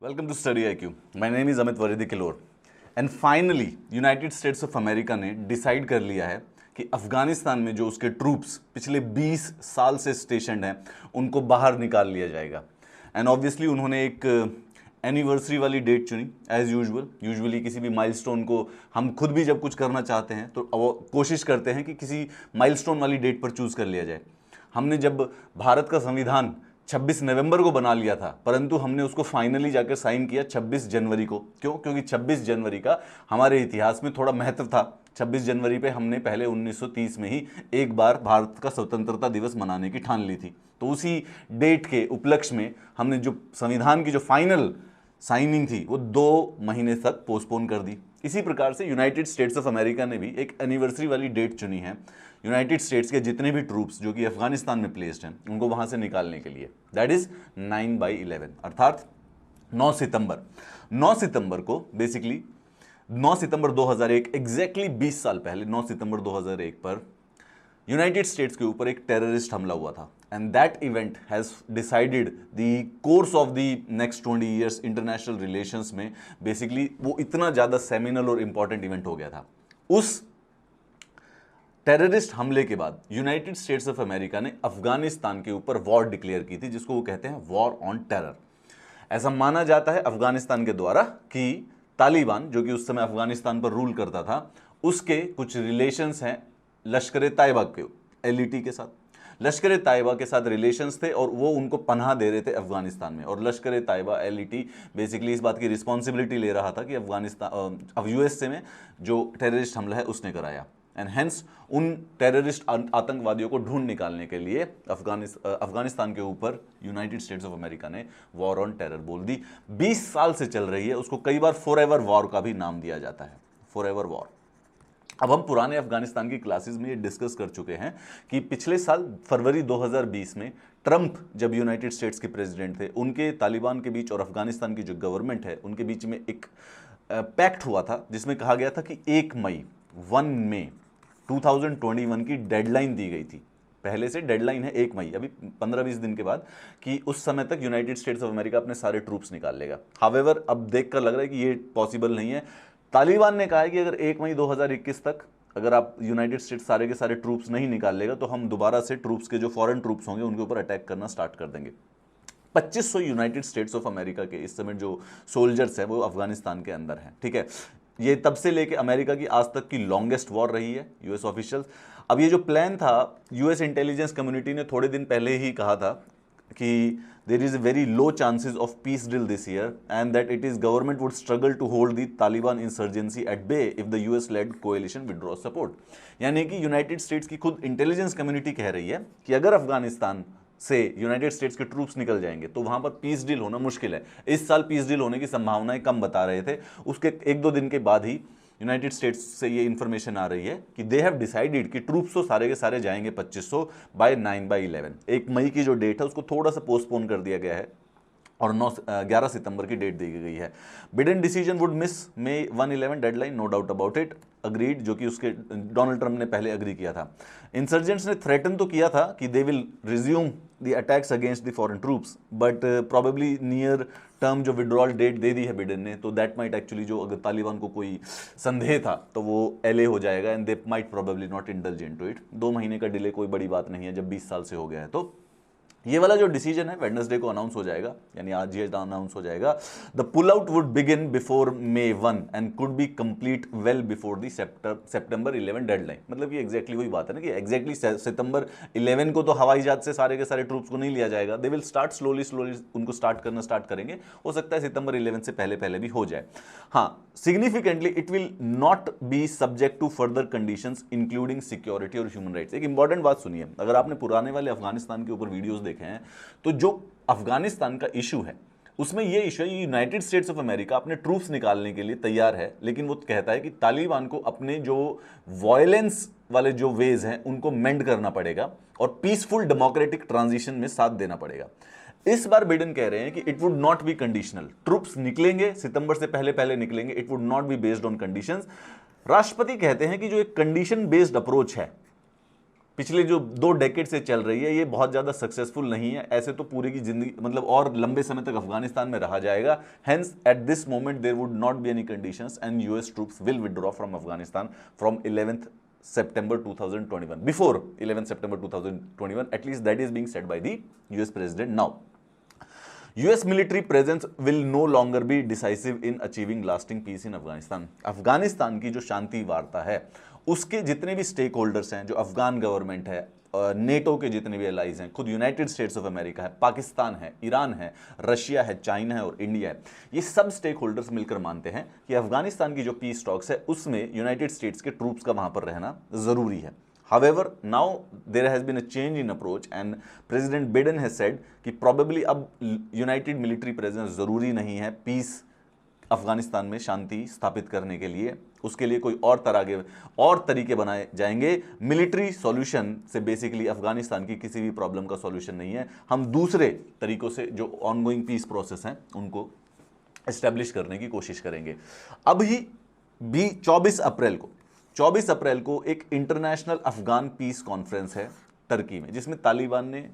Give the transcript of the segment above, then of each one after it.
Welcome to study IQ। My name is Amit वरीदी किलोर and finally United States of America ने decide कर लिया है कि अफगानिस्तान में जो उसके ट्रूप्स पिछले 20 साल से स्टेशनड हैं उनको बाहर निकाल लिया जाएगा। एंड ऑब्वियसली उन्होंने एक एनिवर्सरी वाली डेट चुनी एज यूजुअली किसी भी माइलस्टोन को हम खुद भी जब कुछ करना चाहते हैं तो वो कोशिश करते हैं कि किसी माइलस्टोन वाली डेट पर चूज कर लिया जाए। हमने जब भारत का संविधान 26 नवंबर को बना लिया था, परंतु हमने उसको फाइनली जाकर साइन किया 26 जनवरी को। क्यों? क्योंकि 26 जनवरी का हमारे इतिहास में थोड़ा महत्व था। 26 जनवरी पे हमने पहले 1930 में ही एक बार भारत का स्वतंत्रता दिवस मनाने की ठान ली थी। तो उसी डेट के उपलक्ष्य में हमने जो संविधान की जो फाइनल साइनिंग थी वो 2 महीने तक पोस्टपोन कर दी। इसी प्रकार से यूनाइटेड स्टेट्स ऑफ अमेरिका ने भी एक एनिवर्सरी वाली डेट चुनी है यूनाइटेड स्टेट्स के जितने भी ट्रूप्स जो कि अफगानिस्तान में प्लेस्ड हैं उनको वहां से निकालने के लिए। दैट इज 9/11 अर्थात 9 सितंबर। 9 सितंबर को बेसिकली 9 सितंबर 2001 एग्जैक्टली 20 साल पहले 9 सितंबर 2001 पर यूनाइटेड स्टेट्स के ऊपर एक टेररिस्ट हमला हुआ था। And that event has decided the course of the next 20 years international relations में। बेसिकली वो इतना ज़्यादा सेमिनल और इंपॉर्टेंट इवेंट हो गया था। उस टेररिस्ट हमले के बाद यूनाइटेड स्टेट्स ऑफ अमेरिका ने अफगानिस्तान के ऊपर वॉर डिक्लेयर की थी, जिसको वो कहते हैं वॉर ऑन टेरर। ऐसा माना जाता है अफगानिस्तान के द्वारा कि तालिबान जो कि उस समय अफगानिस्तान पर रूल करता था उसके कुछ रिलेशंस हैं लश्कर तैयबा के LET के साथ। लश्कर तैयबा के साथ रिलेशंस थे और वो उनको पनाह दे रहे थे अफगानिस्तान में। और लश्कर तैयबा LET बेसिकली इस बात की रिस्पॉन्सिबिलिटी ले रहा था कि अफगानिस्तान USA में जो टेररिस्ट हमला है उसने कराया। एंड हेंस उन टेररिस्ट आतंकवादियों को ढूंढ निकालने के लिए अफगानिस्तान के ऊपर यूनाइटेड स्टेट्स ऑफ अमेरिका ने वॉर ऑन टेरर बोल दी। 20 साल से चल रही है। उसको कई बार फॉरएवर वॉर का भी नाम दिया जाता है, फॉरएवर वॉर। अब हम पुराने अफगानिस्तान की क्लासेस में ये डिस्कस कर चुके हैं कि पिछले साल फरवरी 2020 में ट्रंप जब यूनाइटेड स्टेट्स के प्रेसिडेंट थे, उनके तालिबान के बीच और अफगानिस्तान की जो गवर्नमेंट है उनके बीच में एक पैक्ट हुआ था जिसमें कहा गया था कि 1 मई 2021 की डेडलाइन दी गई थी। पहले से डेडलाइन है 1 मई, अभी 15-20 दिन के बाद, कि उस समय तक यूनाइटेड स्टेट्स ऑफ अमेरिका अपने सारे ट्रूप्स निकाल लेगा। हावेवर अब देखकर लग रहा है कि ये पॉसिबल नहीं है। तालिबान ने कहा है कि अगर 1 मई 2021 तक अगर आप यूनाइटेड स्टेट्स सारे के सारे ट्रूप्स नहीं निकाल लेगा तो हम दोबारा से ट्रूप्स के जो फॉरेन ट्रूप्स होंगे उनके ऊपर अटैक करना स्टार्ट कर देंगे। 2500 यूनाइटेड स्टेट्स ऑफ अमेरिका के इस समय जो सोल्जर्स हैं वो अफगानिस्तान के अंदर हैं। ठीक है, ये तब से लेके अमेरिका की आज तक की लॉन्गेस्ट वॉर रही है US ऑफिशियल्स। अब ये जो प्लान था, US इंटेलिजेंस कम्युनिटी ने थोड़े दिन पहले ही कहा था कि there is a very low chances of peace deal this year and that it is government would struggle to hold the Taliban insurgency at bay if the US led coalition withdraw support. यानी कि United states की खुद intelligence community कह रही है कि अगर अफगानिस्तान से यूनाइटेड स्टेट्स के ट्रूप्स निकल जाएंगे तो वहां पर पीस डील होना मुश्किल है। इस साल पीस डील होने की संभावनाएं कम बता रहे थे। उसके 1-2 दिन के बाद ही यूनाइटेड स्टेट्स से ये इंफॉर्मेशन आ रही है कि दे हैव डिसाइडेड कि ट्रूप्स तो सारे के सारे जाएंगे 2500 बाय 9/11। 1 मई की जो डेट है उसको थोड़ा सा पोस्टपोन कर दिया गया है और 11 सितंबर की डेट दी गई है। Biden decision would miss May 1/11 deadline, no doubt about it, agreed, जो कि उसके डोनाल्ड ट्रंप ने पहले अग्री किया था। इंसर्जेंट्स ने थ्रेटन तो किया था कि they will resume the attacks against the foreign troops, but probably near term जो विड्रॉल डेट दे दी है बिडेन ने, तो दैट माइट एक्चुअली, जो अगर तालिबान को कोई संदेह था तो वो LA हो जाएगा and they might probably not indulge into it. 2 महीने का डिले कोई बड़ी बात नहीं है जब 20 साल से हो गया है। तो ये वाला जो डिसीजन है वेडनेसडे को अनाउंस हो जाएगा, यानी आज ये अनाउंस हो जाएगा। The pull out would begin before May 1 and could be complete well before the September 11 deadline. मतलब ये एग्जैक्टली वही बात है ना कि एग्जैक्टली सितंबर 11 को तो हवाई जहाज से सारे के सारे ट्रूप्स को नहीं लिया जाएगा। दे विल स्टार्ट स्लोली उनको स्टार्ट करेंगे। हो सकता है सितंबर 11 से पहले भी हो जाए। हाँ, significantly it will not be subject to further conditions including security और ह्यूमन राइट्स। एक इंपॉर्टेंट बात सुनिए, अगर आपने पुराने वाले अफगानिस्तान के ऊपर वीडियोस देखे हैं तो जो अफगानिस्तान का इशू है उसमें यह इशू है, यूनाइटेड स्टेट्स ऑफ अमेरिका अपने ट्रूप्स निकालने के लिए तैयार है, लेकिन वो कहता है कि तालिबान को अपने जो वायलेंस वाले जो वेज हैं उनको मेंड करना पड़ेगा और पीसफुल डेमोक्रेटिक ट्रांजिशन में साथ देना पड़ेगा। इस बार बिडेन कह रहे हैं कि it would not B conditional. Troops निकलेंगे सितंबर से पहले निकलेंगे, it would not be based on conditions. राष्ट्रपति कहते हैं कि जो एक कंडीशन बेस्ड अप्रोच है पिछले जो 2 डेकेड से चल रही है, ये बहुत ज़्यादा सक्सेसफुल नहीं है। ऐसे तो पूरी की जिंदगी मतलब और लंबे समय तक अफगानिस्तान में रहा जाएगा। Hence at this moment there would not be any conditions and US troops will withdraw from Afghanistan from 11th September 2021, before 11th September 2021, at least that is being said by the US President now. US military presence will no longer be decisive in achieving lasting peace in Afghanistan. Afghanistan की जो शांति वार्ता है उसके जितने भी stake holders हैं, जो Afghan government है, नेटो के जितने भी एलाइज हैं, खुद यूनाइटेड स्टेट्स ऑफ अमेरिका है, पाकिस्तान है, ईरान है, रशिया है, चाइना है और इंडिया है, ये सब स्टेक होल्डर्स मिलकर मानते हैं कि अफगानिस्तान की जो पीस टॉक्स है उसमें यूनाइटेड स्टेट्स के ट्रूप्स का वहां पर रहना जरूरी है। However, now there has been a change in approach and President Biden has said कि probably अब यूनाइटेड मिलिट्री प्रेजेंस जरूरी नहीं है पीस अफगानिस्तान में शांति स्थापित करने के लिए। उसके लिए कोई और तरीके बनाए जाएंगे। मिलिट्री सॉल्यूशन से बेसिकली अफगानिस्तान की किसी भी प्रॉब्लम का सॉल्यूशन नहीं है। हम दूसरे तरीकों से जो ऑनगोइंग पीस प्रोसेस हैं उनको एस्टेब्लिश करने की कोशिश करेंगे। अभी 24 अप्रैल को एक इंटरनेशनल अफगान पीस कॉन्फ्रेंस है टर्की में, जिसमें तालिबान ने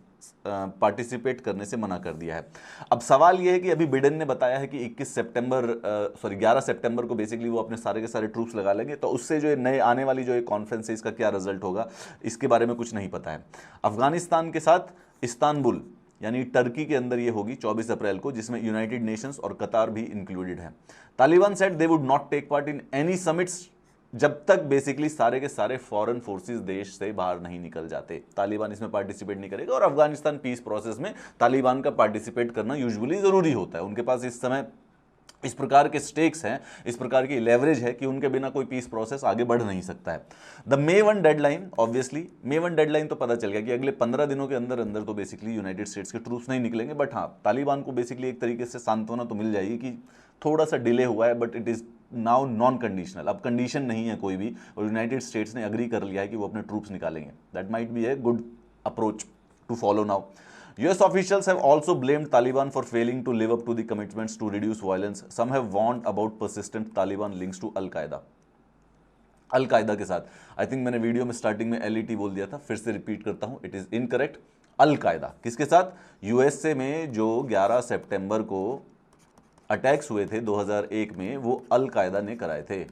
पार्टिसिपेट करने से मना कर दिया है। अब सवाल यह है कि अभी बिडेन ने बताया है कि 11 सितंबर को बेसिकली वो अपने सारे के सारे ट्रूप्स लगा लेंगे, तो उससे जो नए आने वाली जो एक कॉन्फ्रेंस है इसका क्या रिजल्ट होगा इसके बारे में कुछ नहीं पता है। अफगानिस्तान के साथ इस्तांबुल यानी टर्की के अंदर ये होगी 24 अप्रैल को, जिसमें यूनाइटेड नेशंस और कतार भी इंक्लूडेड है। Taliban said they would not take part in any summits जब तक बेसिकली सारे के सारे फॉरेन फोर्सेस देश से बाहर नहीं निकल जाते। तालिबान इसमें पार्टिसिपेट नहीं करेगा और अफगानिस्तान पीस प्रोसेस में तालिबान का पार्टिसिपेट करना यूजुअली जरूरी होता है। उनके पास इस समय इस प्रकार के स्टेक्स हैं, इस प्रकार की लेवरेज है कि उनके बिना कोई पीस प्रोसेस आगे बढ़ नहीं सकता है। The May 1 deadline, obviously May 1 deadline तो पता चल गया कि अगले 15 दिनों के अंदर अंदर तो बेसिकली यूनाइटेड स्टेट्स के ट्रूप्स नहीं निकलेंगे। बट हाँ, तालिबान को बेसिकली एक तरीके से सांत्वना तो मिल जाएगी कि थोड़ा सा डिले हुआ है, but it is now non conditional. अब कंडीशन नहीं है कोई भी, और यूनाइटेड स्टेट्स ने अग्री कर लिया है कि वो अपने ट्रूप्स निकालेंगे। That might be a good approach to follow now. US officials have also blamed Taliban for failing to live up to the commitments to reduce violence. Some have warned about persistent Taliban links to Al-Qaeda. Al-Qaeda के साथ I think मैंने video में starting में LET बोल दिया था, फिर से रिपीट करता हूं, इट इज इनकरेक्ट। अल-कायदा किसके साथ? USA में जो 11 सितंबर को अटैक्स हुए थे 2001 में, वो अल-कायदा ने कराए थे।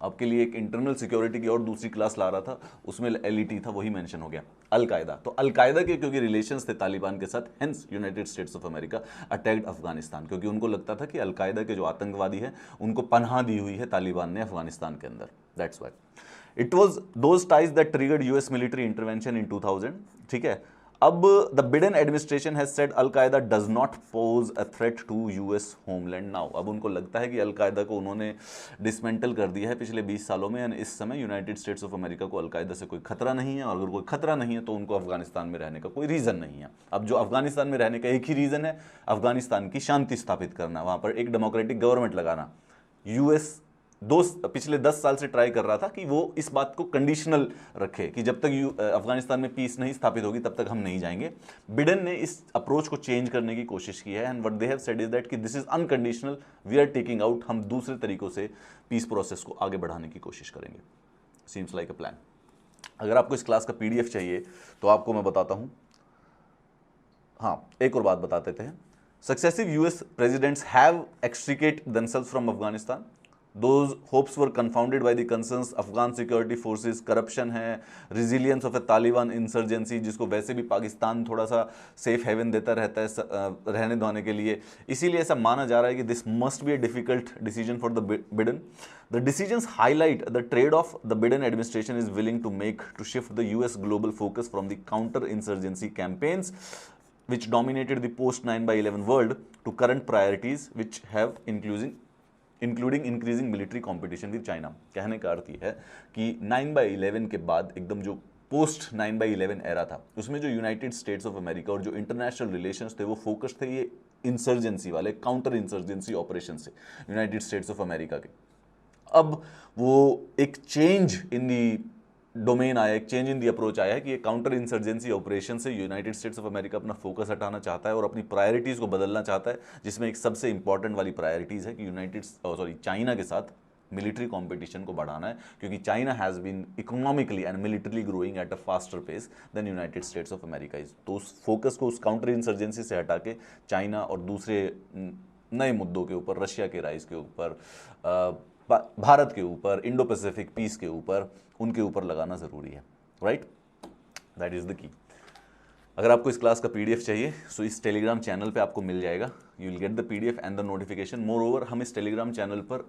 आपके लिए एक इंटरनल सिक्योरिटी की और दूसरी क्लास ला रहा था, उसमें LET था, वही मेंशन हो गया अल-कायदा। तो अल-कायदा के क्योंकि रिलेशंस थे तालिबान के साथ, hence United States of America attacked Afghanistan, क्योंकि उनको लगता था कि अल-कायदा के जो आतंकवादी हैं उनको पनाह दी हुई है तालिबान ने अफगानिस्तान के अंदर। That's why it was those ties that triggered US military intervention in 2000। ठीक है, अब the Biden administration has said al-Qaeda does not pose a threat to US homeland now. अब उनको लगता है कि अल-कायदा को उन्होंने डिसमेंटल कर दिया है पिछले 20 सालों में, एंड इस समय यूनाइटेड स्टेट्स ऑफ अमेरिका को अल-कायदा से कोई खतरा नहीं है, और अगर कोई खतरा नहीं है तो उनको अफगानिस्तान में रहने का कोई रीज़न नहीं है। अब जो अफगानिस्तान में रहने का एक ही रीज़न है, अफगानिस्तान की शांति स्थापित करना, वहाँ पर एक डेमोक्रेटिक गवर्नमेंट लगाना। US पिछले 10 साल से ट्राई कर रहा था कि वो इस बात को कंडीशनल रखे कि जब तक अफगानिस्तान में पीस नहीं स्थापित होगी तब तक हम नहीं जाएंगे। बिडेन ने इस अप्रोच को चेंज करने की कोशिश की है, and what they have said is that कि this is unconditional, we are taking out, हम दूसरे तरीकों से पीस प्रोसेस को आगे बढ़ाने की कोशिश करेंगे। Seems like a plan. अगर आपको इस क्लास का PDF चाहिए तो आपको मैं बताता हूं। हाँ, एक और बात बता देते हैं। Successive US presidents have extricate themselves from Afghanistan. Those hopes were confounded by the concerns Afghan security forces, corruption है, resilience of a Taliban insurgency, जिसको वैसे भी पाकिस्तान थोड़ा सा सेफ हेवन देता रहता है रहने धोने के लिए। इसीलिए ऐसा माना जा रहा है कि this must be a difficult decision for the Biden. The decisions highlight the trade off the Biden administration is willing to make to shift the US global focus from the counter insurgency campaigns which dominated the post 9/11 world to current priorities which have including increasing military competition with China. कहने का अर्थ ये है कि 9/11 के बाद एकदम जो post 9/11 era था, उसमें जो यूनाइटेड स्टेट्स ऑफ अमेरिका और जो इंटरनेशनल रिलेशंस थे वो फोकस थे ये इंसर्जेंसी वाले, काउंटर इंसर्जेंसी ऑपरेशन से यूनाइटेड स्टेट्स ऑफ अमेरिका के। अब वो एक चेंज इन दी डोमेन आया, एक चेंज इन दी अप्रोच आया है कि ये काउंटर इंसर्जेंसी ऑपरेशन से यूनाइटेड स्टेट्स ऑफ अमेरिका अपना फोकस हटाना चाहता है और अपनी प्रायोरिटीज़ को बदलना चाहता है, जिसमें एक सबसे इंपॉर्टेंट वाली प्रायोरिटीज़ है कि चाइना के साथ मिलिट्री कंपटीशन को बढ़ाना है, क्योंकि China has been economically and militarily growing at a faster pace than United States of America is. तो उस फोकस को उस काउंटर इंसर्जेंसी से हटा के चाइना और दूसरे नए मुद्दों के ऊपर, रशिया के राइज के ऊपर, भारत के ऊपर, इंडो पैसिफिक पीस के ऊपर, उनके ऊपर लगाना ज़रूरी है। Right, that is the key. अगर आपको इस क्लास का पीडीएफ चाहिए सो इस टेलीग्राम चैनल पे आपको मिल जाएगा। You will get the PDF and the notification. Moreover, हम इस टेलीग्राम चैनल पर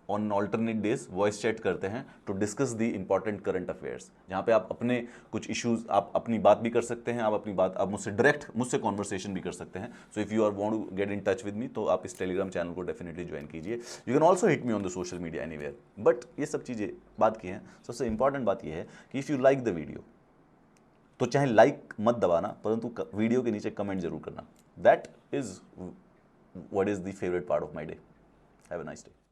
on alternate days voice chat करते हैं to discuss the important current affairs, जहाँ पे आप अपने कुछ इश्यूज, आप अपनी बात भी कर सकते हैं, आप अपनी बात, आप मुझसे डायरेक्ट मुझसे कॉन्वर्सेशन भी कर सकते हैं। So if you are want to get in touch with me तो आप इस टेलीग्राम चैनल को डेफिनेटली ज्वाइन कीजिए। You can also hit me on the social media anywhere. But ये सब चीज़ें बात की हैं, सबसे इंपॉर्टेंट बात यह है कि if you like the video तो चाहे लाइक मत दबाना, परंतु वीडियो के नीचे कमेंट जरूर करना। That is what is the favourite part of my day. Have a nice day.